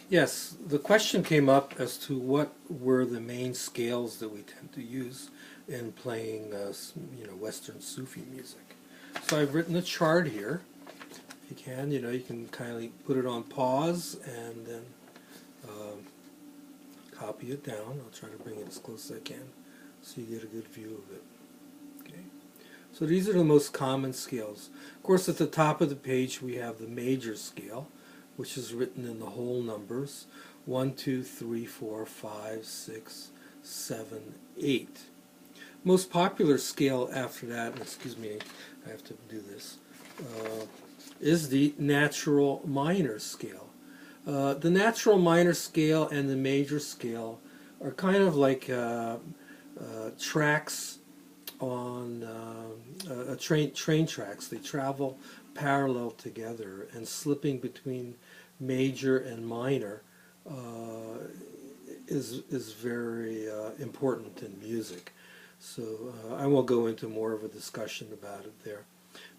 Yes, the question came up as to what were the main scales that we tend to use in playing, Western Sufi music. So I've written a chart here. If you can, you can kindly put it on pause and then um, copy it down. I'll try to bring it as close as I can so you get a good view of it. Okay. So these are the most common scales. Of course, at the top of the page we have the major scale, which is written in the whole numbers: 1, 2, 3, 4, 5, 6, 7, 8. Most popular scale after that, and excuse me, I have to do this, is the natural minor scale. The natural minor scale and the major scale are kind of like tracks on train tracks. They travel parallel together, and slipping between major and minor is very important in music. So I won't go into more of a discussion about it there.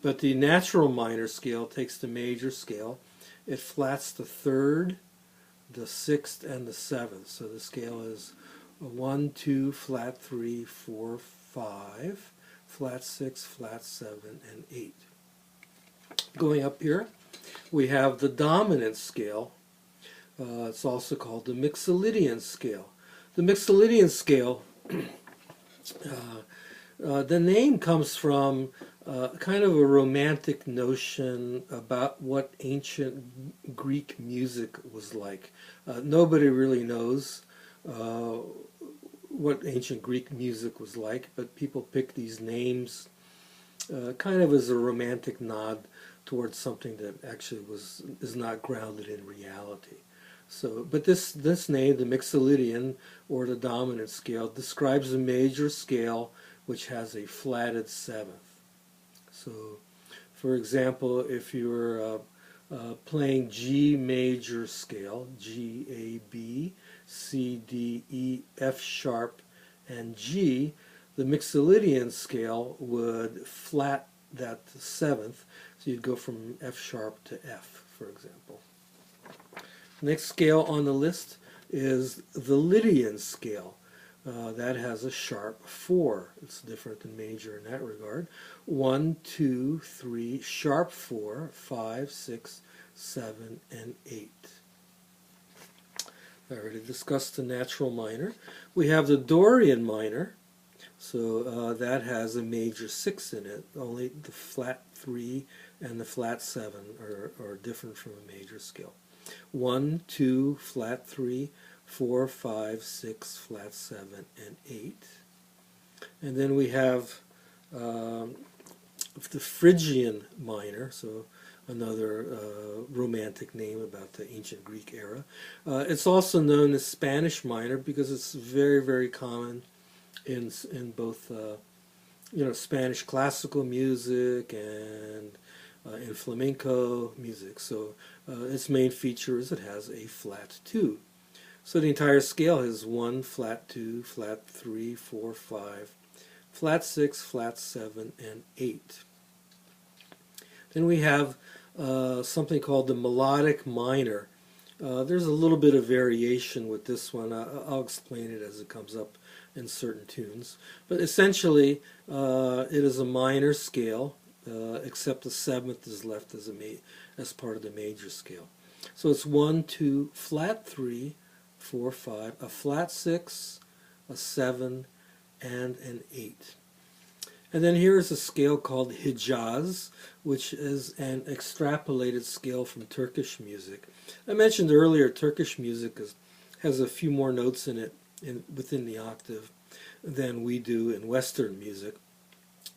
But the natural minor scale takes the major scale. It flats the third, the sixth, and the seventh. So the scale is 1, 2, flat 3, 4, 5, flat 6, flat 7, and 8. Going up here, we have the dominant scale. It's also called the Mixolydian scale. The Mixolydian scale, the name comes from kind of a romantic notion about what ancient Greek music was like. Nobody really knows what ancient Greek music was like, but people pick these names kind of as a romantic nod towards something that actually is not grounded in reality. So, but this name, the Mixolydian or the dominant scale, describes a major scale which has a flatted seventh. So, for example, if you're playing G major scale, G, A, B, C, D, E, F sharp, and G, the Mixolydian scale would flat that seventh, so you'd go from F sharp to F, for example. Next scale on the list is the Lydian scale. That has a sharp 4. It's different than major in that regard. 1, 2, 3, sharp 4, 5, 6, 7, and 8. I already discussed the natural minor. We have the Dorian minor. So that has a major 6 in it. Only the flat 3 and the flat 7 are different from a major scale. 1, 2, flat 3, 4, 5, 6, flat 7, and 8. And then we have the Phrygian minor, so another romantic name about the ancient Greek era. It's also known as Spanish minor because it's very, very common in both Spanish classical music and in flamenco music. So its main feature is it has a flat 2. So the entire scale has 1, flat 2, flat 3, 4, 5, flat 6, flat 7, and 8. Then we have something called the melodic minor. There's a little bit of variation with this one. I'll explain it as it comes up in certain tunes. But essentially, it is a minor scale, except the seventh is left as part of the major scale. So it's 1, 2, flat 3, 4, 5, a flat 6, a 7, and an 8. And then here's a scale called Hijaz, which is an extrapolated scale from Turkish music. I mentioned earlier Turkish music has a few more notes in it within the octave than we do in Western music.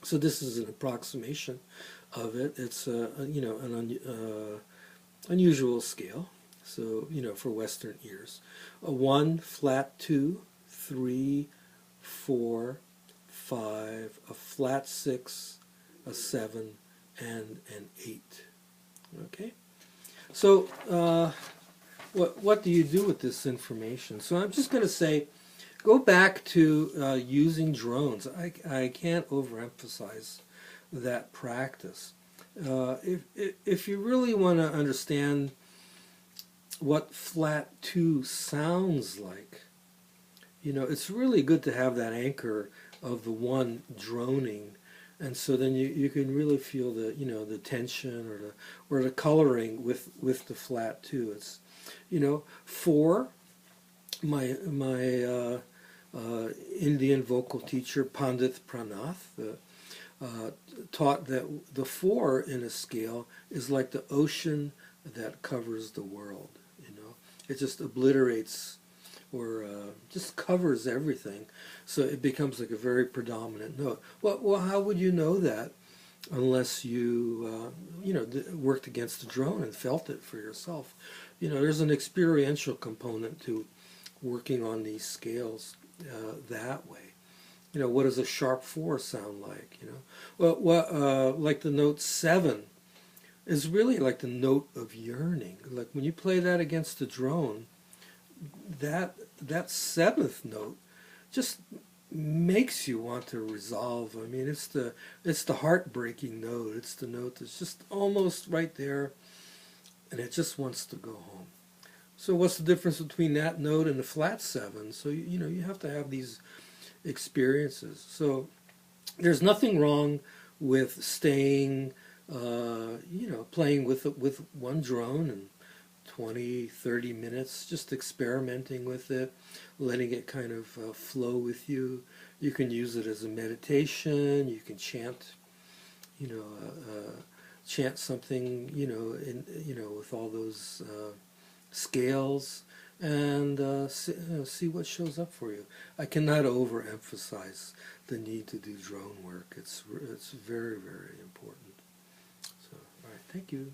So this is an approximation of it. It's an unusual scale. So for Western ears, a 1, flat 2, 3, 4, 5, a flat 6, a 7, and an 8. Okay. So what do you do with this information? So I'm just going to say, go back to using drones. I can't overemphasize that practice. If you really want to understand what flat 2 sounds like. You know, it's really good to have that anchor of the 1 droning, and so then you can really feel the, you know, the tension or the coloring with the flat 2. It's, you know, 4, my Indian vocal teacher Pandit Pranath taught that the 4 in a scale is like the ocean that covers the world. You know, it just obliterates or just covers everything, so it becomes like a very predominant note. Well, how would you know that unless you you know, worked against the drone and felt it for yourself? You know, there's an experiential component to working on these scales that way. You know, what does a sharp 4 sound like? You know, well, like the note 7 is really like the note of yearning. Like when you play that against the drone, that 7th note just makes you want to resolve. I mean, it's the heartbreaking note. It's the note that's just almost right there, and it just wants to go home. So what's the difference between that note and the flat 7? So you know, you have to have these experiences. So there's nothing wrong with staying, you know, playing with 1 drone and 20, 30 minutes, just experimenting with it, letting it kind of flow with you. You can use it as a meditation. You can chant, you know, chant something, you know, you know, with all those scales, and see what shows up for you. I cannot overemphasize the need to do drone work. It's very, very important. So, all right, thank you.